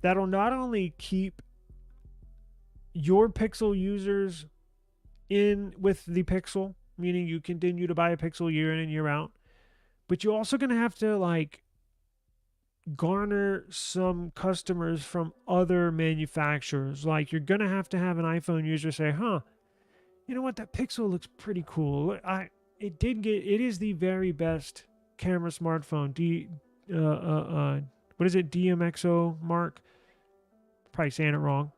S2: that'll not only keep your Pixel users in with the Pixel, meaning you continue to buy a Pixel year in and year out, but you're also going to have to like garner some customers from other manufacturers. Like you're going to have an iPhone user say, you know what, that Pixel looks pretty cool. It is the very best camera smartphone. What is it? DMXO Mark? Probably saying it wrong.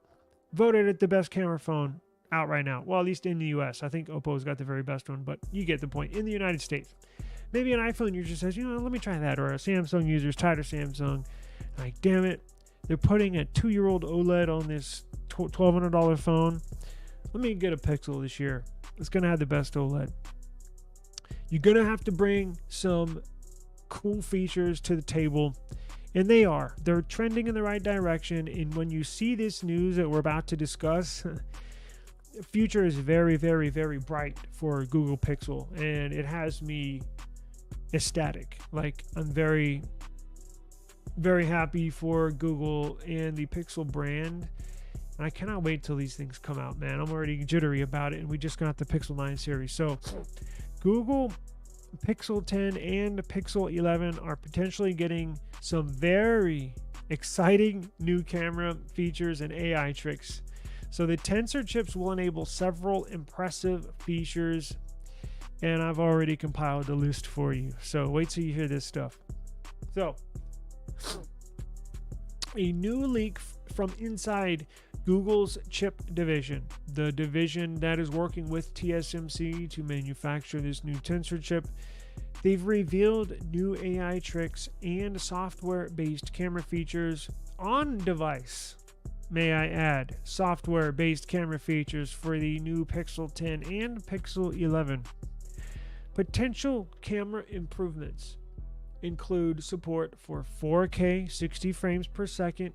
S2: Voted it the best camera phone out right now. Well, at least in the US. I think Oppo's got the very best one, but you get the point. In the United States. Maybe an iPhone user says, let me try that. Or a Samsung user's tired of Samsung. Like, damn it. They're putting a 2-year-old OLED on this $1,200 phone. Let me get a Pixel this year. It's going to have the best OLED. You're going to have to bring some cool features to the table. And they're trending in the right direction. And when you see this news that we're about to discuss, the future is very, very, very bright for Google Pixel. And it has me ecstatic. Like, I'm very, very happy for Google and the Pixel brand. And I cannot wait till these things come out, man. I'm already jittery about it. And we just got the Pixel 9 series. So Google Pixel 10 and Pixel 11 are potentially getting some very exciting new camera features and AI tricks. So the Tensor chips will enable several impressive features, and I've already compiled a list for you. So wait till you hear this stuff. So, a new leak from inside Google's chip division, the division that is working with TSMC to manufacture this new Tensor chip. They've revealed new AI tricks and software-based camera features on device. May I add, software-based camera features for the new Pixel 10 and Pixel 11. Potential camera improvements include support for 4K 60 frames per second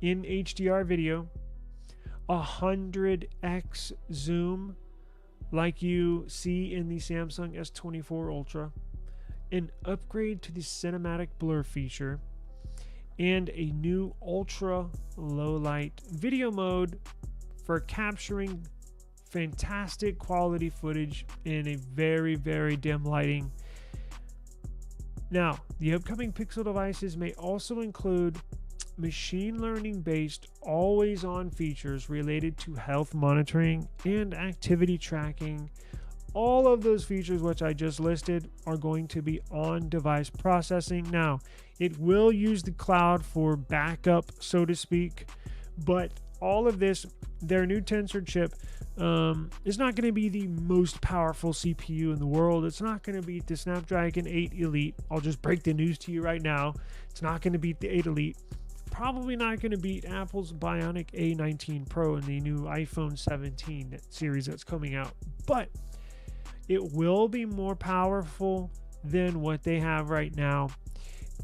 S2: in HDR video, 100x zoom like you see in the Samsung S23 Ultra, an upgrade to the cinematic blur feature, and a new ultra low light video mode for capturing fantastic quality footage in a very, very dim lighting. Now, the upcoming Pixel devices may also include machine learning based always on features related to health monitoring and activity tracking. All of those features which I just listed are going to be on device processing. Now, it will use the cloud for backup, so to speak, but all of this, their new Tensor chip, is not going to be the most powerful CPU in the world. It's not going to beat the Snapdragon 8 Elite. I'll just break the news to you right now. It's not going to beat the 8 Elite. Probably not going to beat Apple's Bionic A19 Pro and the new iPhone 17 series that's coming out. But it will be more powerful than what they have right now.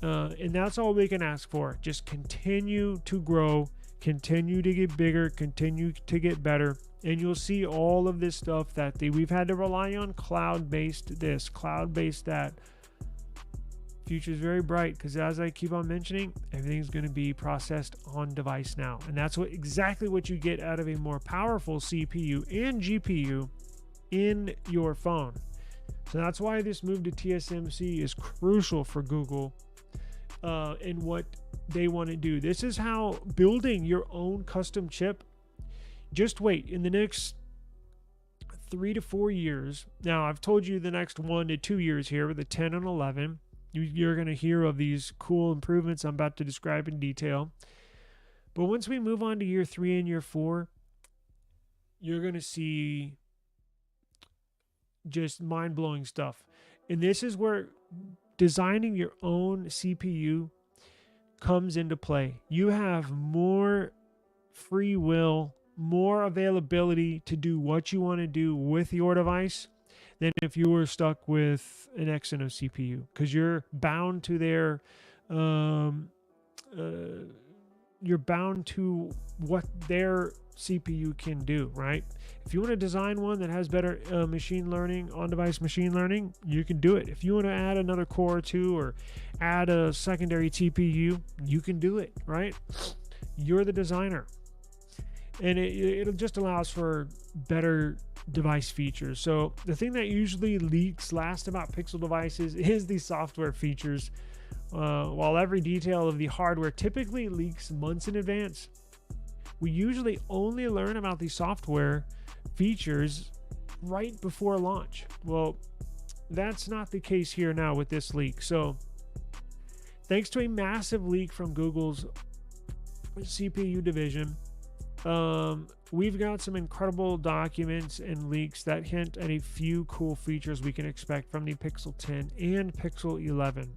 S2: And that's all we can ask for. Just continue to grow, continue to get bigger, continue to get better. And you'll see all of this stuff that we've had to rely on cloud-based this, cloud-based that. Future is very bright because, as I keep on mentioning, everything's going to be processed on device now. And that's exactly what you get out of a more powerful CPU and GPU in your phone. So that's why this move to TSMC is crucial for Google and what they want to do. This is how building your own custom chip. Just wait, in the next 3 to 4 years. Now, I've told you the next 1 to 2 years here with the 10 and 11. You're going to hear of these cool improvements I'm about to describe in detail. But once we move on to year 3 and year 4, you're going to see just mind-blowing stuff. And this is where designing your own CPU comes into play. You have more free will, more availability to do what you want to do with your device than if you were stuck with an Exynos CPU, because you're bound to their you're bound to what their CPU can do, right? If you want to design one that has better machine learning, on-device machine learning, you can do it. If you want to add another core or two or add a secondary TPU, you can do it, right? You're the designer. And it just allows for better device features. So the thing that usually leaks last about Pixel devices is the software features. While every detail of the hardware typically leaks months in advance, we usually only learn about the software features right before launch. Well, that's not the case here now with this leak. So thanks to a massive leak from Google's CPU division, we've got some incredible documents and leaks that hint at a few cool features we can expect from the Pixel 10 and Pixel 11.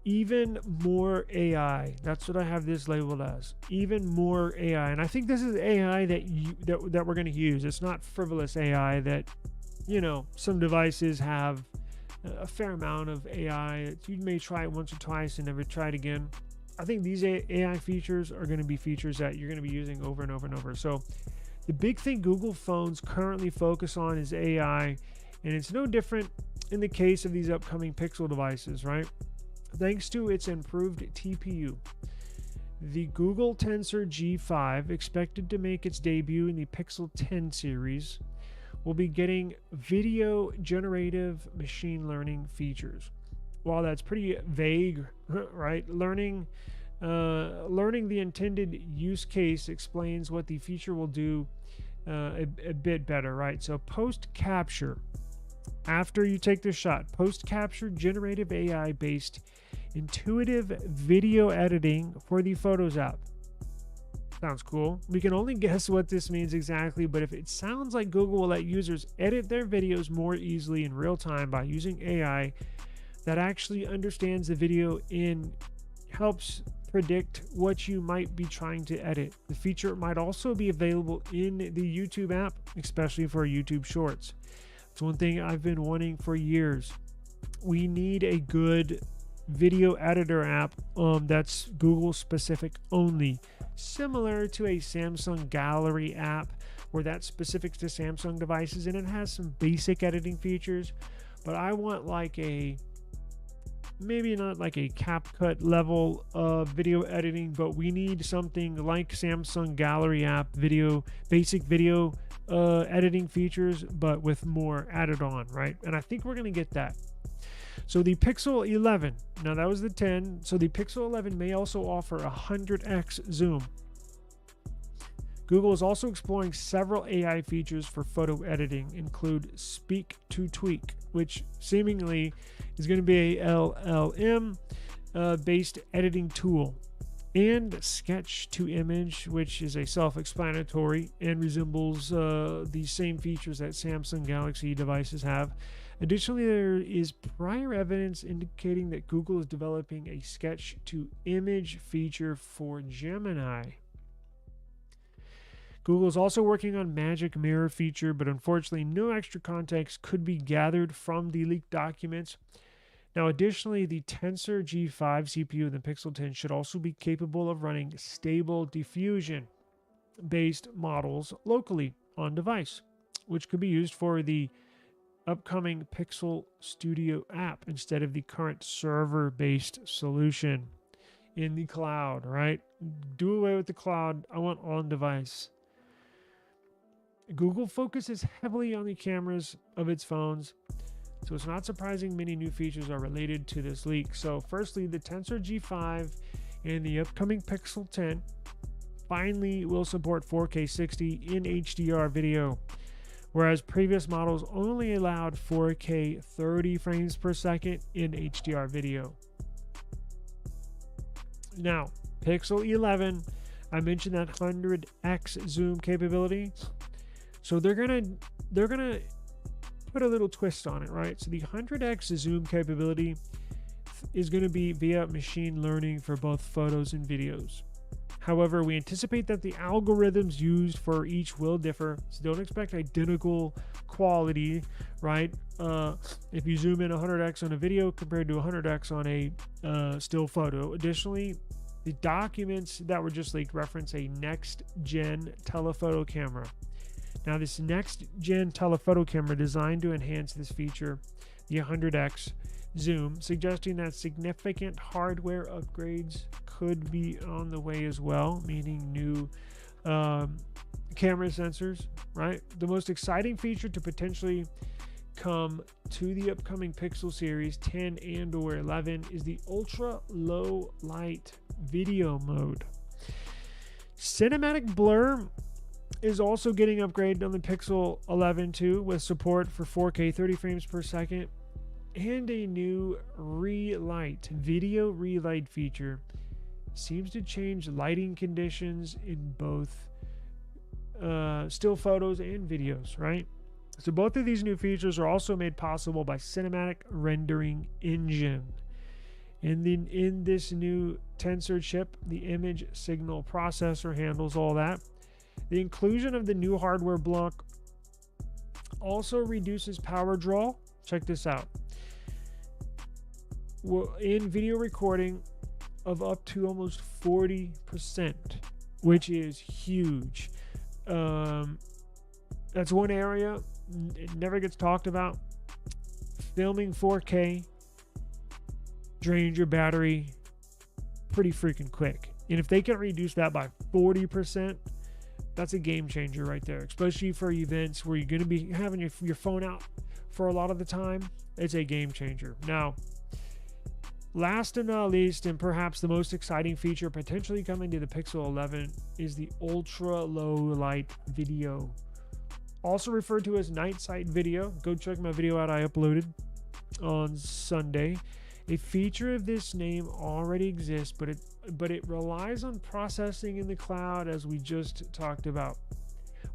S2: Even more AI. That's what I have this labeled as. Even more AI. And I think this is AI that we're going to use. It's not frivolous AI that, some devices have a fair amount of AI. You may try it once or twice and never try it again. I think these AI features are going to be features that you're going to be using over and over and over. So the big thing Google phones currently focus on is AI, and it's no different in the case of these upcoming Pixel devices, right? Thanks to its improved TPU, the Google Tensor G5, expected to make its debut in the Pixel 10 series, will be getting video generative machine learning features. While that's pretty vague, right? Learning the intended use case explains what the feature will do a bit better, right? So post-capture, after you take the shot, post-capture generative AI-based intuitive video editing for the Photos app. Sounds cool. We can only guess what this means exactly, but if it sounds like Google will let users edit their videos more easily in real time by using AI that actually understands the video and helps predict what you might be trying to edit. The feature might also be available in the YouTube app, especially for YouTube Shorts. It's one thing I've been wanting for years. We need a good video editor app that's Google specific only, similar to a Samsung Gallery app where that's specific to Samsung devices and it has some basic editing features. But I want maybe not like a CapCut level of video editing, but we need something like Samsung Gallery app basic video editing features, but with more added on, right? And I think we're going to get that. So the Pixel 11, now that was the 10, so the Pixel 11 may also offer a 100x zoom. Google is also exploring several AI features for photo editing, include Speak to Tweak, which seemingly is going to be a LLM based editing tool, and Sketch to Image, which is a self-explanatory and resembles the same features that Samsung Galaxy devices have. Additionally, there is prior evidence indicating that Google is developing a Sketch to Image feature for Gemini. Google is also working on Magic Mirror feature, but unfortunately no extra context could be gathered from the leaked documents. Now, additionally, the Tensor G5 CPU in the Pixel 10 should also be capable of running stable diffusion-based models locally on device, which could be used for the upcoming Pixel Studio app instead of the current server-based solution in the cloud, right? Do away with the cloud. I want on-device. Google focuses heavily on the cameras of its phones, so it's not surprising many new features are related to this leak. So firstly, the Tensor G5 and the upcoming Pixel 10 finally will support 4K 60 in HDR video, whereas previous models only allowed 4K 30 frames per second in HDR video. Now, Pixel 11 I mentioned that 100x zoom capability. So they're gonna put a little twist on it, right? So the 100x zoom capability is going to be via machine learning for both photos and videos. However, we anticipate that the algorithms used for each will differ, so don't expect identical quality, right? If you zoom in 100x on a video compared to 100x on a still photo. Additionally, the documents that were just leaked reference a next-gen telephoto camera. Now, this next-gen telephoto camera designed to enhance this feature, the 100x zoom, suggesting that significant hardware upgrades could be on the way as well, meaning new camera sensors, right? The most exciting feature to potentially come to the upcoming Pixel series 10 and or 11 is the ultra low light video mode. Cinematic blur is also getting upgraded on the Pixel 11 too, with support for 4K 30 frames per second and a new video relight feature. Seems to change lighting conditions in both still photos and videos, right? So both of these new features are also made possible by Cinematic Rendering Engine. And then in this new Tensor chip, the image signal processor handles all that. The inclusion of the new hardware block also reduces power draw. Check this out. In video recording of up to almost 40%, which is huge. That's one area it never gets talked about. Filming 4K drains your battery pretty freaking quick. And if they can reduce that by 40%, that's a game changer right there, especially for events where you're going to be having your phone out for a lot of the time. It's a game changer. Now, last and not least, and perhaps the most exciting feature potentially coming to the Pixel 11 is the ultra low light video, also referred to as night sight video. Go check my video out I uploaded on Sunday. A feature of this name already exists, but it relies on processing in the cloud, as we just talked about.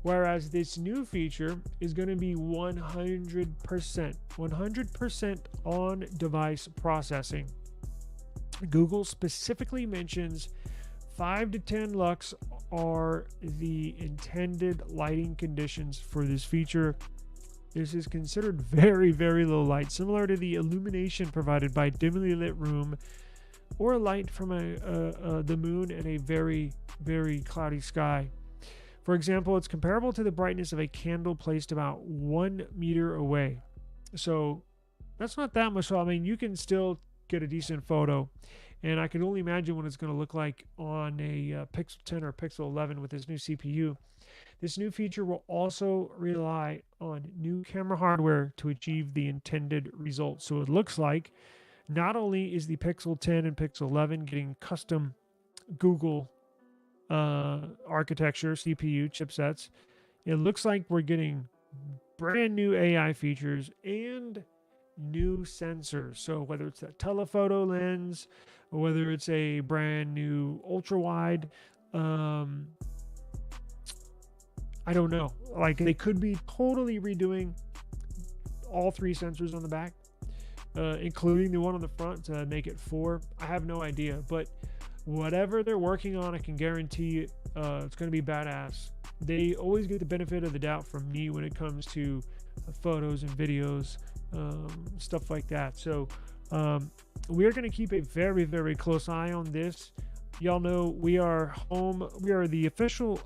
S2: Whereas this new feature is going to be 100% on device processing. Google specifically mentions 5 to 10 lux are the intended lighting conditions for this feature. This is considered very, very low light, similar to the illumination provided by a dimly lit room or light from the moon in a very, very cloudy sky. For example, it's comparable to the brightness of a candle placed about 1 meter away. So that's not that much. So, I mean, you can still get a decent photo. And I can only imagine what it's going to look like on a Pixel 10 or Pixel 11 with this new CPU. This new feature will also rely on new camera hardware to achieve the intended results. So it looks like not only is the Pixel 10 and Pixel 11 getting custom Google architecture, CPU chipsets, it looks like we're getting brand new AI features and new sensors. So whether it's a telephoto lens or whether it's a brand new ultra wide, I don't know. Like, they could be totally redoing all 3 sensors on the back, including the one on the front to make it 4. I have no idea, but whatever they're working on, I can guarantee it's going to be badass. They always get the benefit of the doubt from me when it comes to photos and videos, stuff like that. So we are going to keep a very, very close eye on this. Y'all know we are home. We are the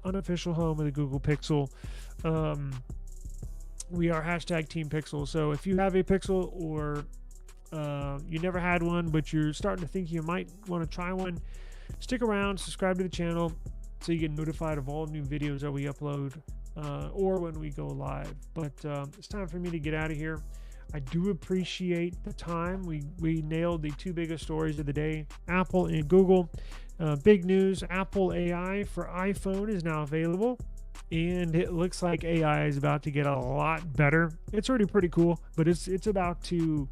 S2: unofficial home of the Google Pixel. We are hashtag Team Pixel. So if you have a Pixel or you never had one, but you're starting to think you might want to try one, stick around, subscribe to the channel so you get notified of all new videos that we upload or when we go live. But it's time for me to get out of here. I do appreciate the time. We nailed the 2 biggest stories of the day, Apple and Google. Big news, Apple AI for iPhone is now available, and it looks like AI is about to get a lot better. It's already pretty cool, but it's about to,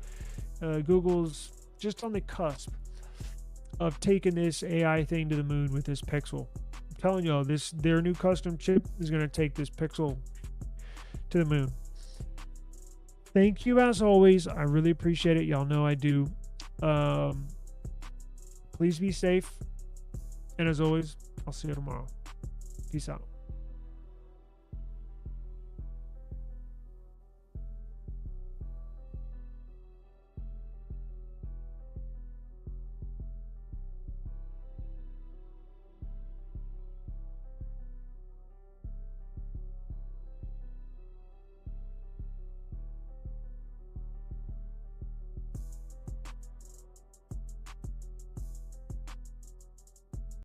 S2: Google's just on the cusp of taking this AI thing to the moon with this Pixel. telling y'all, their new custom chip is going to take this Pixel to the moon. Thank you as always. I really appreciate it. Y'all know I do. Please be safe. And as always, I'll see you tomorrow. Peace out.